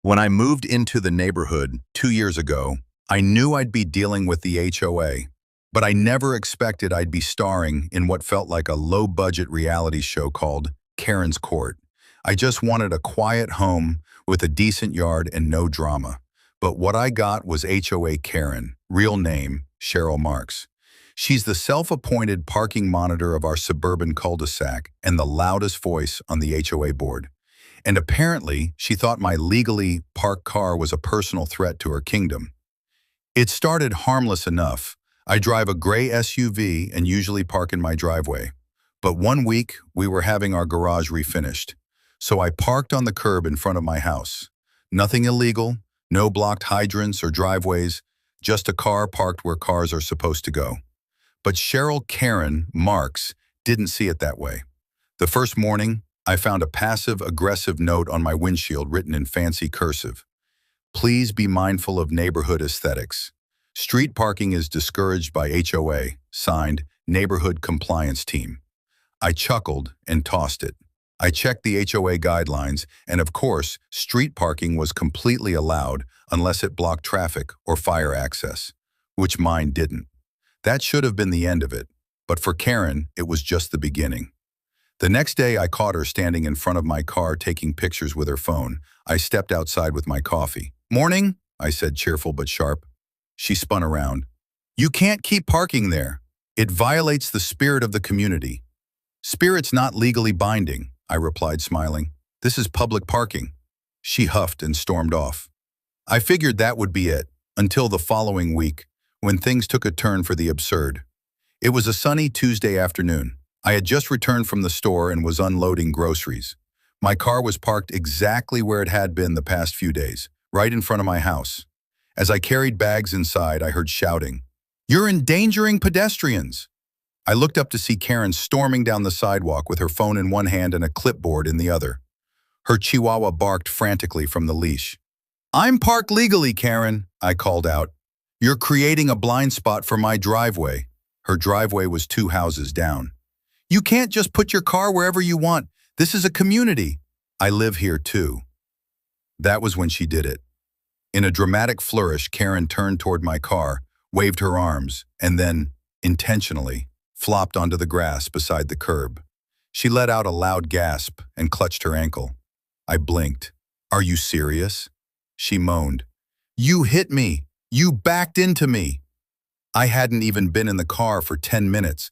When I moved into the neighborhood 2 years ago, I knew I'd be dealing with the HOA, but I never expected I'd be starring in what felt like a low-budget reality show called Karen's Court. I just wanted a quiet home with a decent yard and no drama. But what I got was HOA Karen, real name Cheryl Marks. She's the self-appointed parking monitor of our suburban cul-de-sac and the loudest voice on the HOA board. And apparently, she thought my legally parked car was a personal threat to her kingdom. It started harmless enough. I drive a gray SUV and usually park in my driveway. But one week, we were having our garage refinished. So I parked on the curb in front of my house. Nothing illegal, no blocked hydrants or driveways, just a car parked where cars are supposed to go. But Cheryl Karen Marks didn't see it that way. The first morning, I found a passive-aggressive note on my windshield written in fancy cursive. Please be mindful of neighborhood aesthetics. Street parking is discouraged by HOA, signed, Neighborhood Compliance Team. I chuckled and tossed it. I checked the HOA guidelines, and of course, street parking was completely allowed unless it blocked traffic or fire access, which mine didn't. That should have been the end of it, but for Karen, it was just the beginning. The next day, I caught her standing in front of my car taking pictures with her phone. I stepped outside with my coffee. Morning, I said, cheerful but sharp. She spun around. You can't keep parking there. It violates the spirit of the community. Spirit's not legally binding, I replied, smiling. This is public parking. She huffed and stormed off. I figured that would be it, until the following week, when things took a turn for the absurd. It was a sunny Tuesday afternoon. I had just returned from the store and was unloading groceries. My car was parked exactly where it had been the past few days, right in front of my house. As I carried bags inside, I heard shouting, "You're endangering pedestrians!" I looked up to see Karen storming down the sidewalk with her phone in one hand and a clipboard in the other. Her chihuahua barked frantically from the leash. "I'm parked legally, Karen," I called out. "You're creating a blind spot for my driveway." Her driveway was 2 houses down. "You can't just put your car wherever you want. This is a community. I live here too." That was when she did it. In a dramatic flourish, Karen turned toward my car, waved her arms, and then, intentionally, flopped onto the grass beside the curb. She let out a loud gasp and clutched her ankle. I blinked. "Are you serious?" She moaned. "You hit me. You backed into me." I hadn't even been in the car for 10 minutes.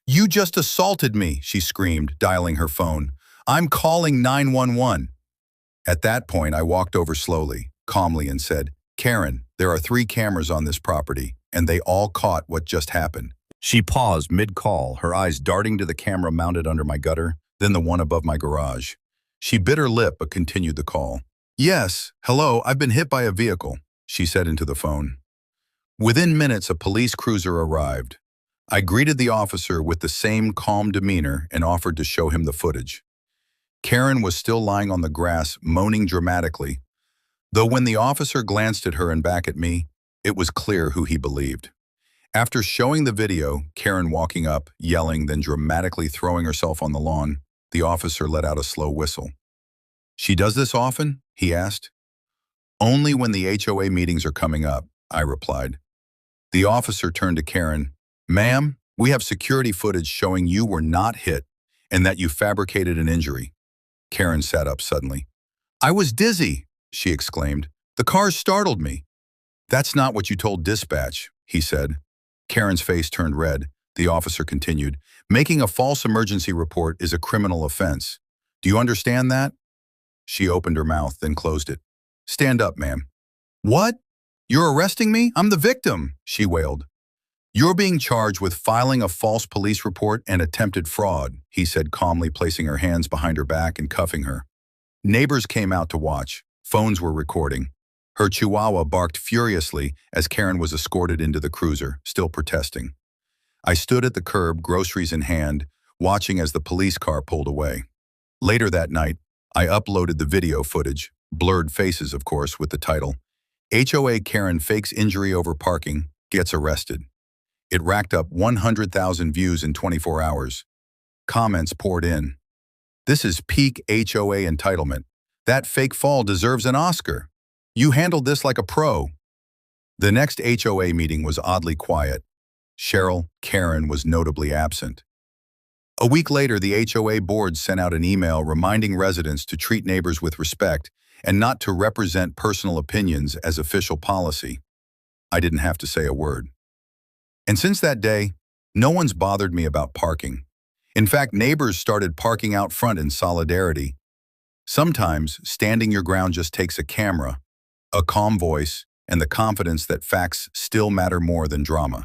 "You just assaulted me," she screamed, dialing her phone. "I'm calling 911. At that point, I walked over slowly, calmly, and said, "Karen, there are 3 cameras on this property, and they all caught what just happened." She paused mid-call, her eyes darting to the camera mounted under my gutter, then the one above my garage. She bit her lip but continued the call. "Yes, hello, I've been hit by a vehicle," she said into the phone. Within minutes, a police cruiser arrived. I greeted the officer with the same calm demeanor and offered to show him the footage. Karen was still lying on the grass, moaning dramatically, though when the officer glanced at her and back at me, it was clear who he believed. After showing the video, Karen walking up, yelling, then dramatically throwing herself on the lawn, the officer let out a slow whistle. "She does this often?" he asked. "Only when the HOA meetings are coming up," I replied. The officer turned to Karen. "Ma'am, we have security footage showing you were not hit and that you fabricated an injury." Karen sat up suddenly. "I was dizzy," she exclaimed. "The car startled me." "That's not what you told dispatch," he said. Karen's face turned red. The officer continued, "Making a false emergency report is a criminal offense. Do you understand that?" She opened her mouth, then closed it. "Stand up, ma'am." "What? You're arresting me? I'm the victim," she wailed. "You're being charged with filing a false police report and attempted fraud," he said calmly, placing her hands behind her back and cuffing her. Neighbors came out to watch. Phones were recording. Her chihuahua barked furiously as Karen was escorted into the cruiser, still protesting. I stood at the curb, groceries in hand, watching as the police car pulled away. Later that night, I uploaded the video footage, blurred faces, of course, with the title, "HOA Karen fakes injury over parking, gets arrested." It racked up 100,000 views in 24 hours. Comments poured in. "This is peak HOA entitlement. That fake fall deserves an Oscar." You handled this like a pro. The next HOA meeting was oddly quiet. Cheryl, Karen, was notably absent. A week later, the HOA board sent out an email reminding residents to treat neighbors with respect and not to represent personal opinions as official policy. I didn't have to say a word. And since that day, no one's bothered me about parking. In fact, neighbors started parking out front in solidarity. Sometimes, standing your ground just takes a camera, a calm voice, and the confidence that facts still matter more than drama.